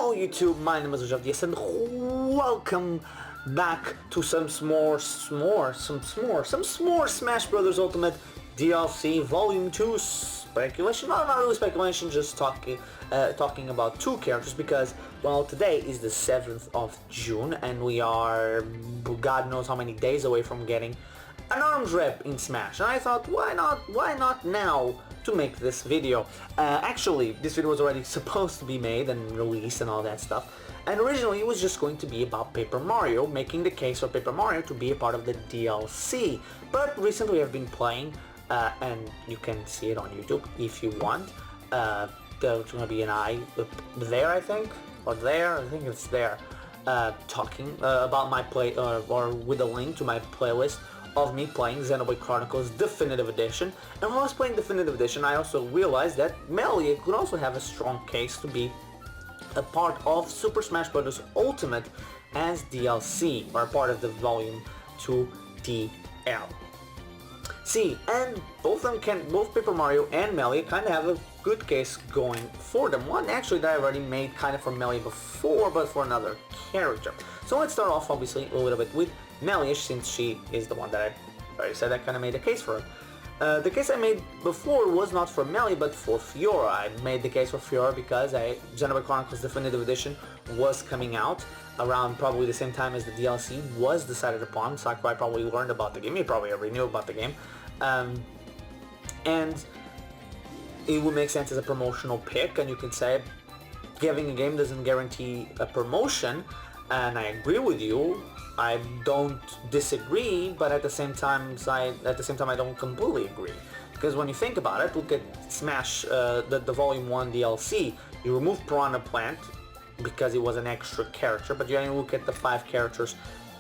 Hello YouTube, my name is VOL.2 and welcome back to some s'more Smash Brothers Ultimate DLC Volume 2 speculation. No, not really speculation, just talking about two characters because, well, today is the 7th of June and we are God knows how many days away from getting an arms rep in Smash. And I thought, why not now to make this video. Actually, this video was already supposed to be made and released and all that stuff. And originally it was just going to be about Paper Mario, making the case for Paper Mario to be a part of the DLC. But recently I've been playing, and you can see it on YouTube if you want. There's going to be an eye there, I think, or there, I think it's there, talking about my play, or with a link to my playlist of me playing Xenoblade Chronicles Definitive Edition. And when I was playing Definitive Edition, I also realized that Melia could also have a strong case to be a part of Super Smash Bros. Ultimate as DLC, or a part of the Volume 2 DL. See, and both Paper Mario and Melia kind of have a good case going for them. One actually that I already made kind of for Melia before, but for another character. So let's start off obviously a little bit with Melia, since she is the one that I already said I kind of made a case for her. The case I made before was not for Melia, but for Fiora. I made the case for Fiora because Xenoblade Chronicles Definitive Edition was coming out around probably the same time as the DLC was decided upon, so I probably learned about the game. You probably already knew about the game. And it would make sense as a promotional pick, and you can say giving a game doesn't guarantee a promotion, and I agree with you. I don't disagree, but at the same time I don't completely agree. Because when you think about it, look at Smash, the Volume 1 DLC. You remove Piranha Plant because it was an extra character, but you only look at the 5 characters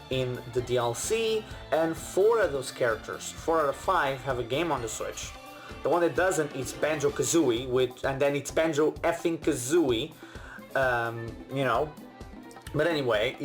in the DLC, and 4 of those characters, 4 out of 5, have a game on the Switch. The one that doesn't is banjo-kazooie, and then it's banjo-effing-kazooie, you know. But anyway,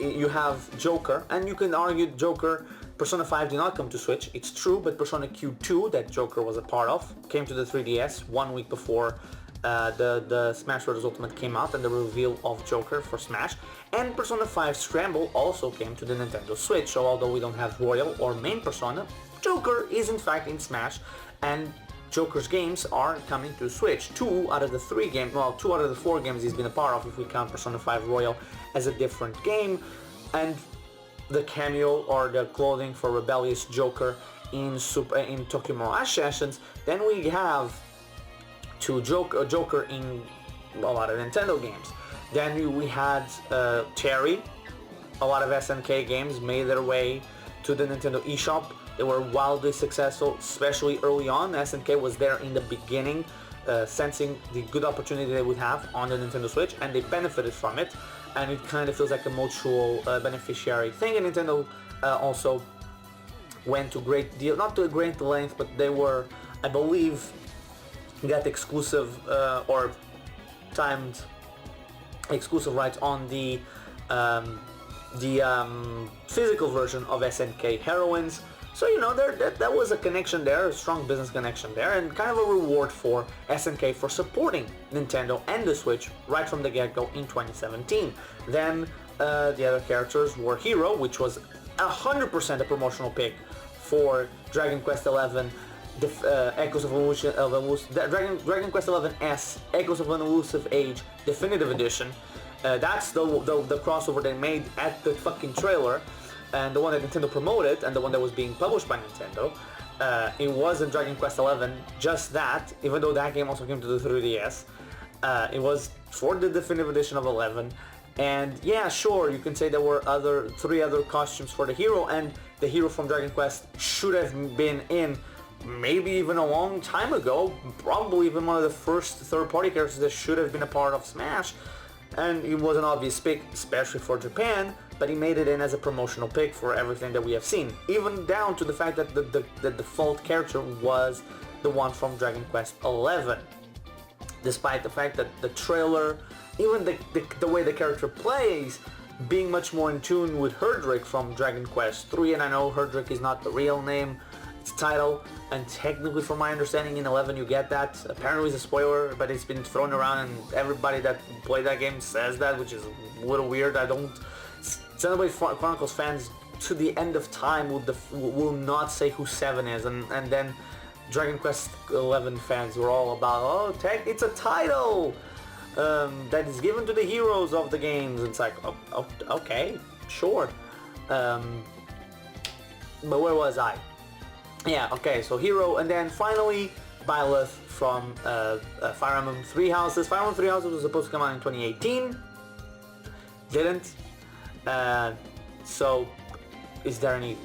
you have Joker, and you can argue Joker, Persona 5 did not come to Switch, it's true, but Persona Q2, that Joker was a part of, came to the 3DS 1 week before the Smash Bros. Ultimate came out and the reveal of Joker for Smash, and Persona 5 Scramble also came to the Nintendo Switch, so although we don't have Royal or main Persona, Joker is in fact in Smash, and Joker's games are coming to Switch. 2 out of the 3 games, well, 2 out of the 4 games he's been a part of if we count Persona 5 Royal as a different game, and the cameo or the clothing for Rebellious Joker in Tokyo Mirage Sessions. Then we have Joker in a lot of Nintendo games. Then we had Terry. A lot of SNK games made their way to the Nintendo eShop. They were wildly successful, especially early on. SNK was there in the beginning, sensing the good opportunity they would have on the Nintendo Switch, and they benefited from it. And it kind of feels like a mutual beneficiary thing. And Nintendo also went to not to a great length, but they were, I believe, got exclusive or timed exclusive rights on the physical version of SNK Heroines. So, you know, that was a connection there, a strong business connection there, and kind of a reward for SNK for supporting Nintendo and the Switch right from the get-go in 2017. Then the other characters were Hero, which was 100% a promotional pick for Dragon Quest XI, Echoes of Evolution, Dragon Quest XI-S, Echoes of an Elusive Age Definitive Edition. That's the crossover they made at the fucking trailer, and the one that Nintendo promoted, and the one that was being published by Nintendo. It wasn't Dragon Quest XI, just that, even though that game also came to the 3DS. It was for the Definitive Edition of 11, and yeah, sure, you can say there were 3 other costumes for the hero, and the hero from Dragon Quest should have been in maybe even a long time ago, probably even one of the first third-party characters that should have been a part of Smash. And it was an obvious pick, especially for Japan, but he made it in as a promotional pick for everything that we have seen. Even down to the fact that the default character was the one from Dragon Quest XI. Despite the fact that the trailer, even the way the character plays, being much more in tune with Herdrick from Dragon Quest III, and I know Herdrick is not the real name It's a title, and technically from my understanding in 11 you get that. Apparently it's a spoiler, but it's been thrown around and everybody that played that game says that, which is a little weird. I don't... Xenoblade Chronicles fans to the end of time will not say who 7 is, and then Dragon Quest 11 fans were all about, oh, it's a title that is given to the heroes of the games. It's like, oh, okay, sure. But where was I? Yeah, okay, so hero, and then finally Byleth from Fire Emblem Three Houses. Fire Emblem Three Houses was supposed to come out in 2018. Didn't. So is there any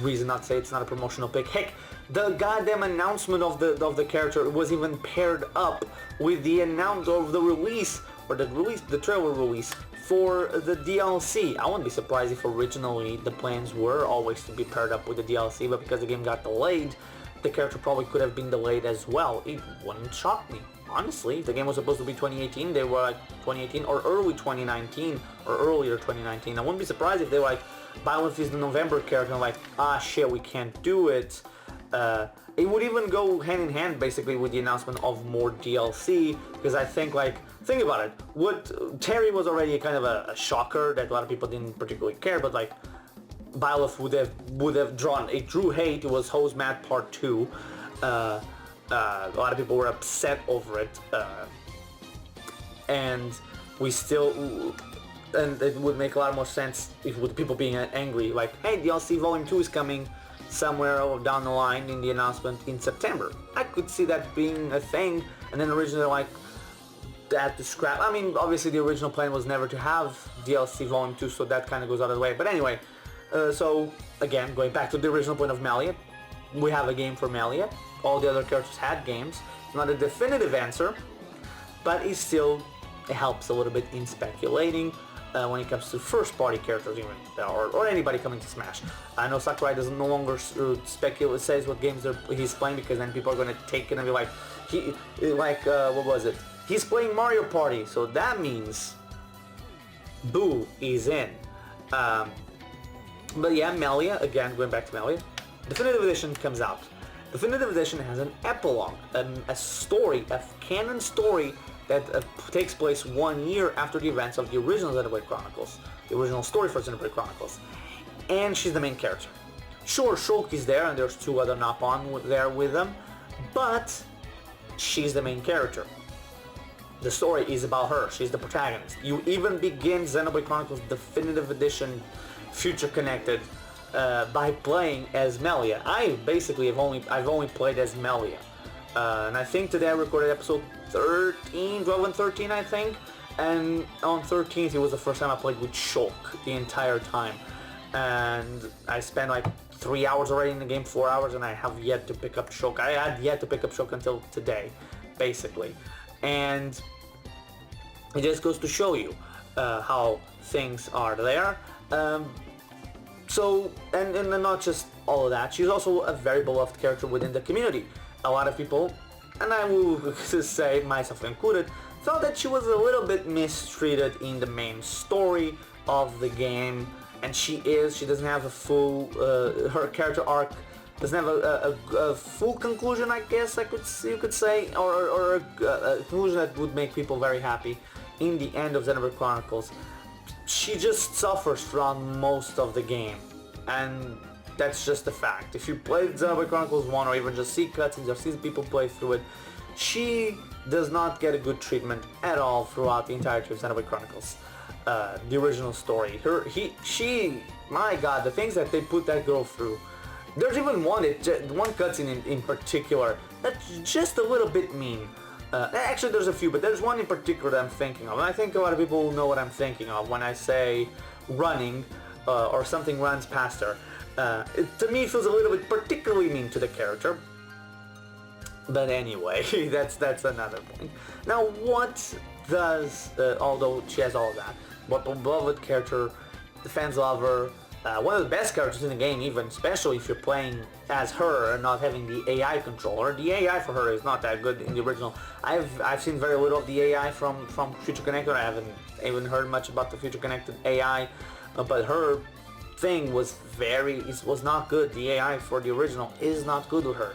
reason not to say it's not a promotional pick? Heck, the goddamn announcement of the character was even paired up with the announcement of the release, or the trailer release for the DLC. I wouldn't be surprised if originally the plans were always to be paired up with the DLC, but because the game got delayed, the character probably could have been delayed as well. It wouldn't shock me. Honestly, if the game was supposed to be 2018, they were like 2018 or early 2019 or earlier 2019. I wouldn't be surprised if they were like, Byleth is the November character, and like, ah shit, we can't do it. It would even go hand in hand basically with the announcement of more DLC, because I think, like, think about it. Terry was already kind of a shocker that a lot of people didn't particularly care, but like Byleth would have drew hate. It was Hose Mad Part 2. A lot of people were upset over it, and it would make a lot more sense if with people being angry, like, hey, DLC Volume 2 is coming somewhere down the line in the announcement in September. I could see that being a thing, and then originally like they had to scrap. I mean, obviously the original plan was never to have DLC Volume 2, so that kind of goes out of the way. But anyway, so again, going back to the original point of Melia, we have a game for Melia. All the other characters had games. It's not a definitive answer, but it helps a little bit in speculating when it comes to first-party characters, even, or anybody coming to Smash. I know Sakurai doesn't no longer says what games he's playing, because then people are going to take it and be like, what was it? He's playing Mario Party, so that means Boo is in. But yeah, Melia, again, going back to Melia, Definitive Edition comes out. Definitive Edition has an epilogue, a story, a canon story that takes place 1 year after the events of the original Xenoblade Chronicles, the original story for Xenoblade Chronicles, and she's the main character. Sure, Shulk is there, and there's 2 other Napon there with them, but she's the main character. The story is about her. She's the protagonist. You even begin Xenoblade Chronicles Definitive Edition Future Connected by playing as Melia. I've only played as Melia, and I think today I recorded episode 12 and 13, I think, and on 13th it was the first time I played with Shulk the entire time, and I spent like 3 hours already in the game, 4 hours, and I have yet to pick up Shulk. I had yet to pick up Shulk until today, basically, and it just goes to show you how things are there. So, and not just all of that, she's also a very beloved character within the community. A lot of people, and I will say myself included, thought that she was a little bit mistreated in the main story of the game, and she doesn't have a full, her character arc doesn't have a full conclusion, I guess you could say, or a conclusion that would make people very happy in the end of Xenoblade Chronicles. She just suffers throughout most of the game, and that's just a fact. If you play Xenoblade Chronicles 1 or even just see cutscenes or see people play through it, she does not get a good treatment at all throughout the entirety of Xenoblade Chronicles. The original story. My god, the things that they put that girl through. There's even one cutscene in particular that's just a little bit mean. Actually, there's a few, but there's one in particular that I'm thinking of. And I think a lot of people will know what I'm thinking of when I say running or something runs past her. To me, it feels a little bit particularly mean to the character. But anyway, that's another point. Now, what does, although she has all of that, what beloved character, the fans love her, one of the best characters in the game, even, especially if you're playing as her and not having the AI controller. The AI for her is not that good in the original. I've seen very little of the AI from Future Connected. I haven't even heard much about the Future Connected AI, but her thing was was not good. The AI for the original is not good with her.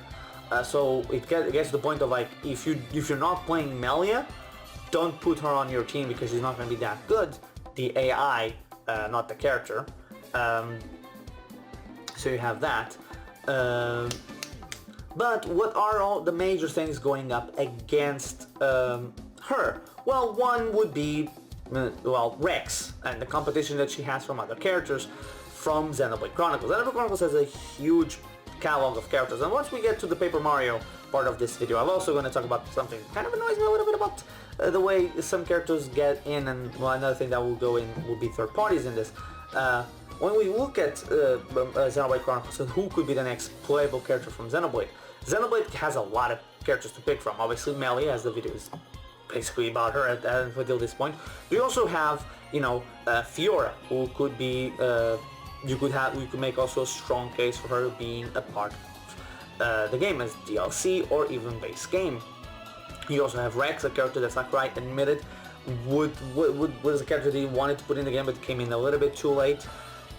So it gets to the point of like, if you're not playing Melia, don't put her on your team because she's not going to be that good. The AI, not the character. So you have that. But what are all the major things going up against her? Well, one would be, well, Rex, and the competition that she has from other characters from Xenoblade Chronicles. Xenoblade Chronicles has a huge catalog of characters, and once we get to the Paper Mario part of this video, I'm also going to talk about something that kind of annoys me a little bit about the way some characters get in, and well, another thing that will go in will be third parties in this. When we look at Xenoblade Chronicles and who could be the next playable character from Xenoblade, Xenoblade has a lot of characters to pick from. Obviously Melia, as the video is basically about her until this point. We also have, you know, Fiora, who could be, we could make also a strong case for her being a part of the game as DLC or even base game. You also have Rex, a character that Sakurai admitted was a character that he wanted to put in the game but came in a little bit too late.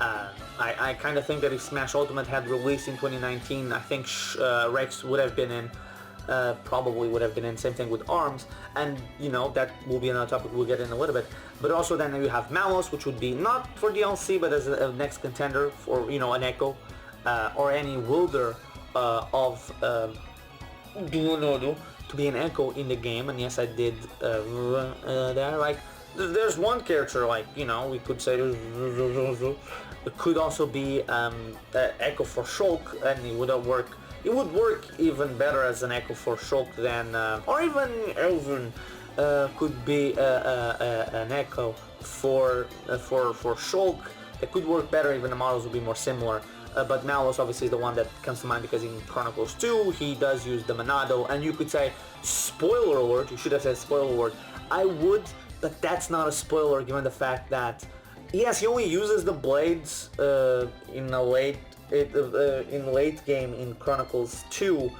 I kind of think that if Smash Ultimate had released in 2019, I think Rex would have been in, probably would have been in, same thing with ARMS, and you know, that will be another topic we'll get in a little bit. But also then you have Malos, which would be not for DLC but as a next contender for, you know, an Echo, or any wielder of Duonodo to be an Echo in the game. And yes, I did there, like, there's one character, like, you know, we could say it could also be Echo for Shulk, and it would work. It would work even better as an Echo for Shulk than, or even Elven could be an Echo for Shulk. It could work better. Even the models would be more similar. But Malos obviously is the one that comes to mind because in Chronicles 2 he does use the Monado, and you could say, spoiler alert, you should have said spoiler alert. I would, but that's not a spoiler given the fact that, yes, he only uses the blades in late game in Chronicles 2.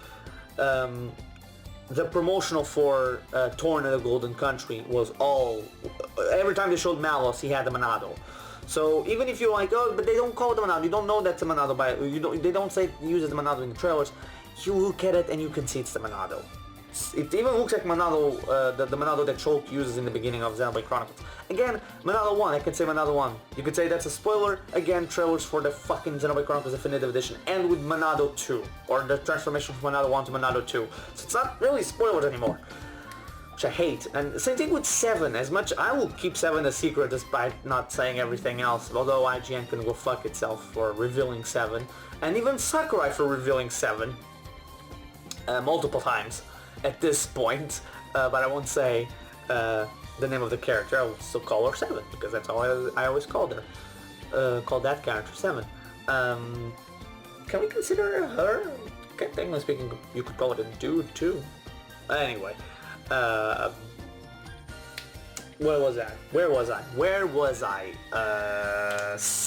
The promotional for Torn in the Golden Country was all, every time they showed Malos he had the Monado. So even if you're like, oh, but they don't call it the Monado, you don't know that's a Monado, they don't say use it the Monado in the trailers, you look at it and you can see it's the Monado. It even looks like Monado, the Monado that Shulk uses in the beginning of Xenoblade Chronicles. Again, Monado 1, I can say Monado 1. You could say that's a spoiler. Again, trailers for the fucking Xenoblade Chronicles Definitive Edition end with Monado 2, or the transformation from Monado 1 to Monado 2. So it's not really spoilers anymore, which I hate. And same thing with 7. As much I will keep 7 a secret despite not saying everything else, although IGN can go fuck itself for revealing 7, and even Sakurai for revealing 7 multiple times at this point, but I won't say the name of the character. I will still call her 7 because that's all I always called her. Called that character 7. Can we consider her? Okay, technically speaking, you could call it a dude too. Anyway, where was I?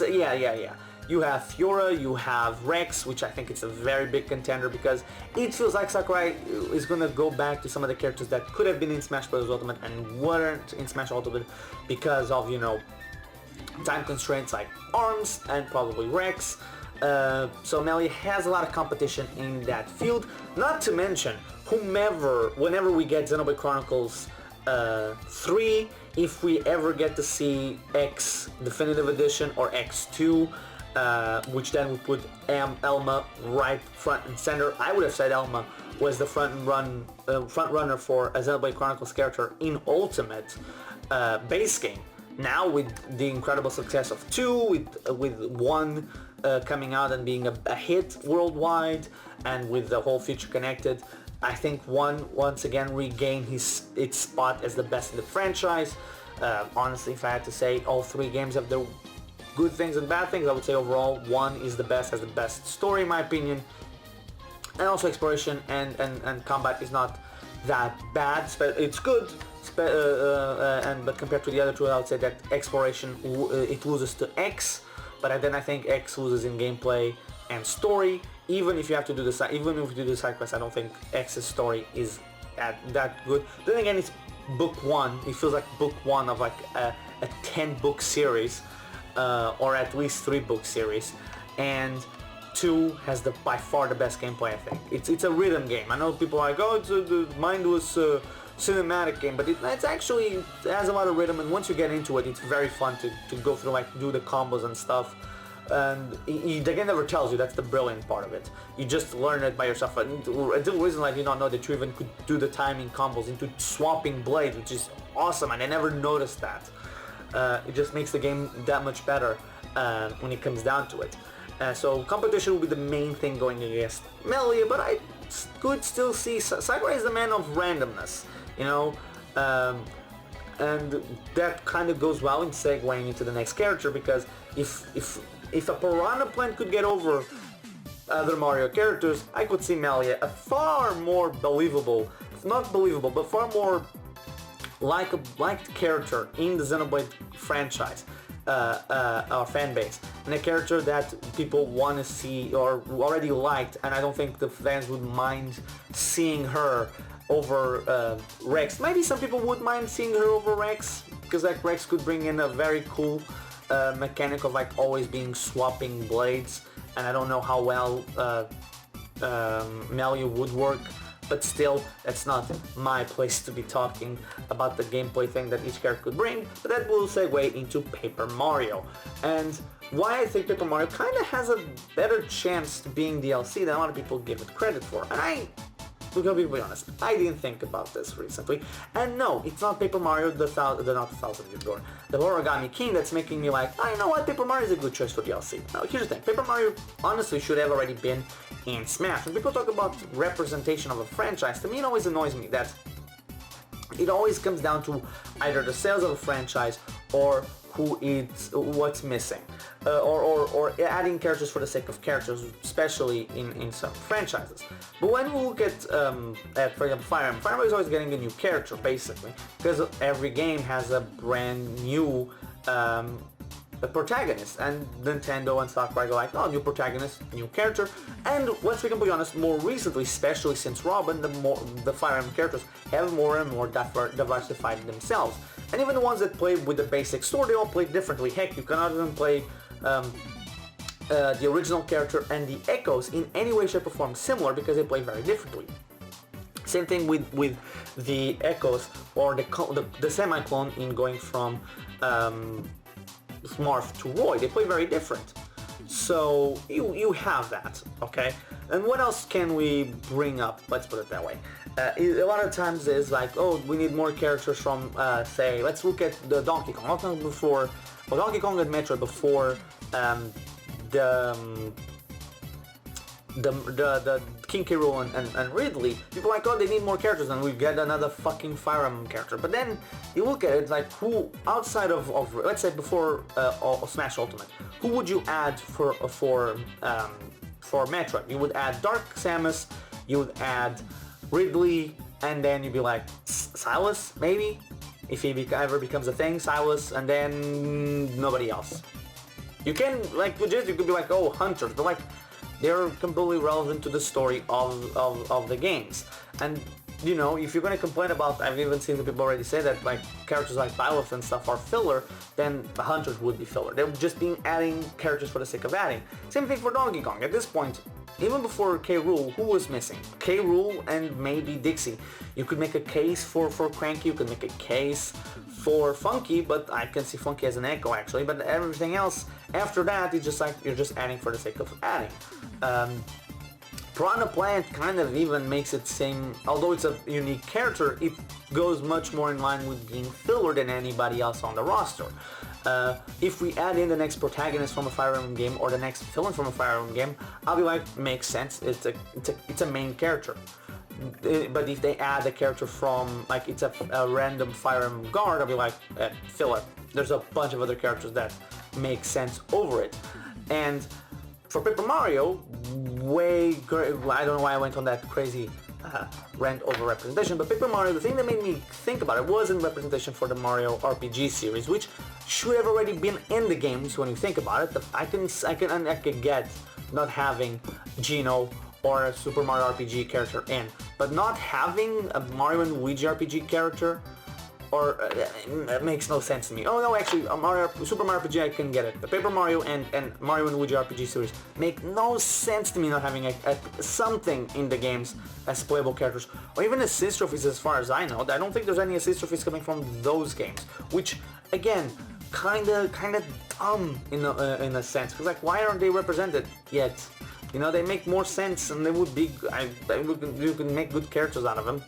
Yeah. You have Fiora, you have Rex, which I think it's a very big contender because it feels like Sakurai is gonna go back to some of the characters that could have been in Smash Bros. Ultimate and weren't in Smash Ultimate because of, you know, time constraints like ARMS and probably Rex. So Melia has a lot of competition in that field. Not to mention, whenever we get Xenoblade Chronicles 3, if we ever get to see X Definitive Edition or X2, which then would put Elma right front and center. I would have said Elma was the front runner for a Xenoblade Chronicles character in Ultimate base game. Now with the incredible success of 2, with 1 coming out and being a hit worldwide, and with the whole future connected, I think 1 once again regained its spot as the best in the franchise. Honestly, if I had to say, all 3 games have their good things and bad things. I would say overall 1 is the best, has the best story in my opinion, and also exploration and combat is not that bad. It's good, but compared to the other 2, I would say that exploration it loses to X, but then I think X loses in gameplay and story. Even if you have to do the side quest, I don't think X's story is that good. But then again, it's book 1. It feels like book 1 of like a 10-book series. or at least 3 book series, and 2 has by far the best gameplay. I think it's a rhythm game. I know people are like, oh, it's a mindless cinematic game, but it's actually, it has a lot of rhythm, and once you get into it, it's very fun to go through, like, do the combos and stuff. And the game never tells you. That's the brilliant part of it. You just learn it by yourself. Until recently, I did not know that you even could do the timing combos into swapping blades, which is awesome, and I never noticed that. It just makes the game that much better when it comes down to it. So competition will be the main thing going against Melia, but I could still see Sakurai is the man of randomness, you know, and that kind of goes well in segueing into the next character, because if a piranha plant could get over other Mario characters, I could see Melia a far more believable, not believable, but far more liked character in the Xenoblade franchise. Our fan base, and a character that people want to see or already liked, and I don't think the fans would mind seeing her over Rex. Maybe some people would mind seeing her over Rex, because like Rex could bring in a very cool mechanic of like always being swapping blades, and I don't know how well Melia would work. But still, that's not my place to be talking about the gameplay thing that each character could bring, but that will segue into Paper Mario. And why I think Paper Mario kind of has a better chance to being DLC than a lot of people give it credit for. And we're gonna be honest, I didn't think about this recently. And no, it's not Paper Mario, the 1000-year door, the Origami King that's making me like, oh, you know what, Paper Mario is a good choice for DLC. Now, here's the thing, Paper Mario honestly should have already been in Smash. When people talk about representation of a franchise, to me it always annoys me that it always comes down to either the sales of a franchise or what's missing, or adding characters for the sake of characters, especially in some franchises. But when we look at for example, Fire Emblem is always getting a new character basically, because every game has a brand new protagonist, and Nintendo and Sakurai go like, oh, new protagonist, new character. And let's be completely honest, more recently, especially since Robin, the Fire Emblem characters have more and more diversified themselves. And even the ones that play with the basic story, they all play differently. Heck, you cannot even play the original character and the Echoes in any way, shape, or form similar, because they play very differently. Same thing with the Echoes, or the semi-clone in going from Marth to Roy. They play very different. So you have that, okay? And what else can we bring up? Let's put it that way. A lot of times it's like, oh, we need more characters from, say, let's look at the Donkey Kong. Donkey Kong and Metroid before the King K. Rool and Ridley. People are like, oh, they need more characters, and we get another fucking Fire Emblem character. But then you look at it like, who outside of let's say before Smash Ultimate, who would you add for Metroid? You would add Dark Samus, you would add Ridley, and then you'd be like, Silas, maybe? If he ever becomes a thing, Silas, and then nobody else. You can, like, legit, you could be like, oh, Hunters, but like, they're completely relevant to the story of the games. And, you know, if you're going to complain about, I've even seen the people already say that, like, characters like Byleth and stuff are filler, then the Hunters would be filler. They're just adding characters for the sake of adding. Same thing for Donkey Kong. At this point, even before K. Rool, who was missing? K. Rool and maybe Dixie. You could make a case for Cranky, you could make a case for Funky, but I can see Funky as an Echo actually, but everything else after that, it's just like, you're just adding for the sake of adding. Piranha Plant kind of even makes it seem, although it's a unique character, it goes much more in line with being filler than anybody else on the roster. If we add in the next protagonist from a Fire Emblem game or the next villain from a Fire Emblem game, I'll be like, makes sense, it's a main character. But if they add a character from, like, it's a random Fire Emblem guard, I'll be like, filler. There's a bunch of other characters that make sense over it. And for Paper Mario, I don't know why I went on that crazy rant over representation, but Paper Mario, the thing that made me think about it wasn't representation for the Mario RPG series, which should have already been in the games when you think about it. I can get not having Geno or a Super Mario RPG character in, but not having a Mario and Luigi RPG character, or it makes no sense to me. Oh no, actually, Super Mario RPG I can get it. The Paper Mario and Mario and Luigi RPG series make no sense to me not having something in the games as playable characters, or even assist trophies as far as I know. I don't think there's any assist trophies coming from those games, which again, kinda dumb in a sense, because like, why aren't they represented yet? You know, they make more sense, and they would be. You can make good characters out of them.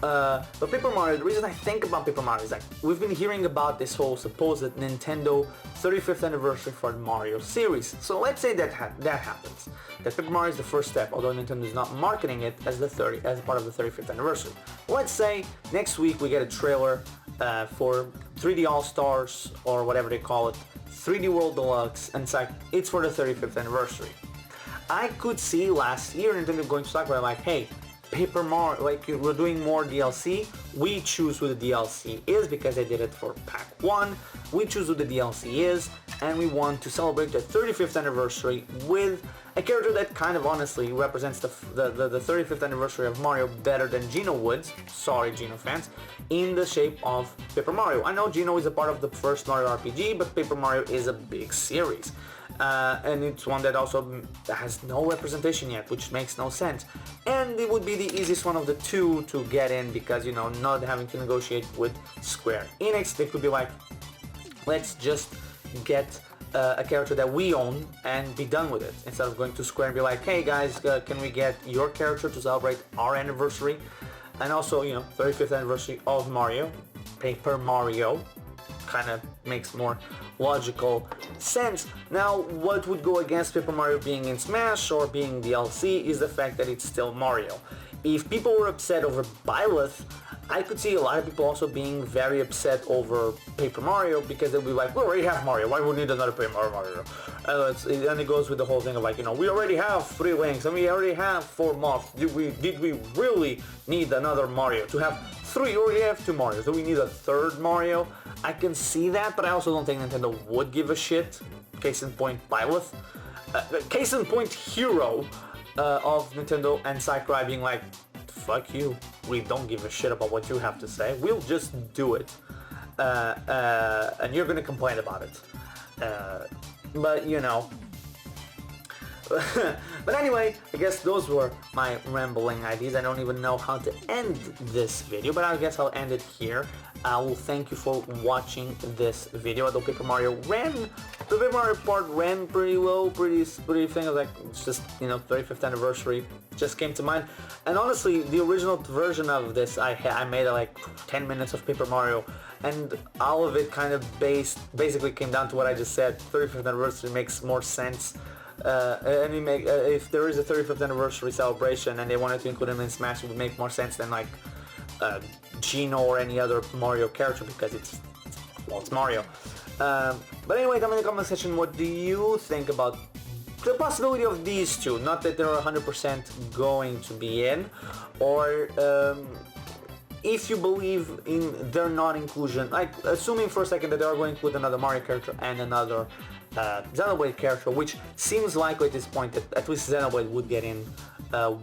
But Paper Mario, the reason I think about Paper Mario is like, we've been hearing about this whole supposed Nintendo 35th anniversary for the Mario series. So let's say that happens. That Paper Mario is the first step, although Nintendo is not marketing it as part of the 35th anniversary. Let's say next week we get a trailer for 3D All-Stars, or whatever they call it, 3D World Deluxe, and it's for the 35th anniversary. I could see last year Nintendo going to talk about like, hey, Paper Mario, like, we're doing more DLC, we choose who the DLC is because they did it for Pack 1, we choose who the DLC is, and we want to celebrate the 35th anniversary with a character that kind of honestly represents the 35th anniversary of Mario better than Geno would, sorry Geno fans, in the shape of Paper Mario. I know Geno is a part of the first Mario RPG, but Paper Mario is a big series. And it's one that also has no representation yet, which makes no sense. And it would be the easiest one of the two to get in because, you know, not having to negotiate with Square Enix, they could be like, let's just get a character that we own and be done with it, instead of going to Square and be like, hey guys, can we get your character to celebrate our anniversary? And also, you know, 35th anniversary of Mario, Paper Mario. Kind of makes more logical sense. Now, what would go against Paper Mario being in Smash or being DLC is the fact that it's still Mario. If people were upset over Byleth, I could see a lot of people also being very upset over Paper Mario because they'll be like, we already have Mario, why would we need another Paper Mario? And it goes with the whole thing of like, you know, we already have 3 Links and we already have 4 Moths. Did we really need another Mario? To have 3, you already have 2 Marios. Do we need a 3rd Mario? I can see that, but I also don't think Nintendo would give a shit. Case in point, Byleth. Case in point, Hero of Nintendo and Sakurai being like, fuck you, we don't give a shit about what you have to say, we'll just do it. And you're gonna complain about it. But, you know. But anyway, I guess those were my rambling ideas. I don't even know how to end this video, but I guess I'll end it here. I will thank you for watching this video. Although the Paper Mario part ran pretty well, pretty thing. I was like, it's just, you know, 35th anniversary just came to mind. And honestly, the original version of this, I made like 10 minutes of Paper Mario, and all of it kind of basically came down to what I just said. 35th anniversary makes more sense. And if there is a 35th anniversary celebration and they wanted to include him in Smash, it would make more sense than like Geno or any other Mario character, because it's Mario. But anyway, tell me in the comment section, what do you think about the possibility of these two? Not that they're 100% going to be in, or if you believe in their non-inclusion, like assuming for a second that they are going to include another Mario character and another XenoBlade character, which seems likely at this point that at least XenoBlade would get in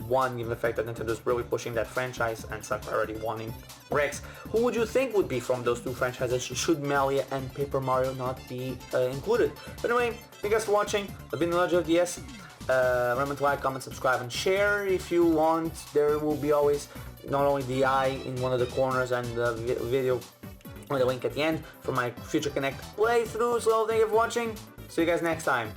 one, given the fact that Nintendo's really pushing that franchise and Sakurai already wanting Rex. Who would you think would be from those two franchises should Melia and Paper Mario not be included? But anyway, thank you guys for watching. I've been the Legend of DS. Remember to like, comment, subscribe, and share if you want. There will be always not only the eye in one of the corners and the video or the link at the end for my future Connect playthroughs. So thank you for watching. See you guys next time.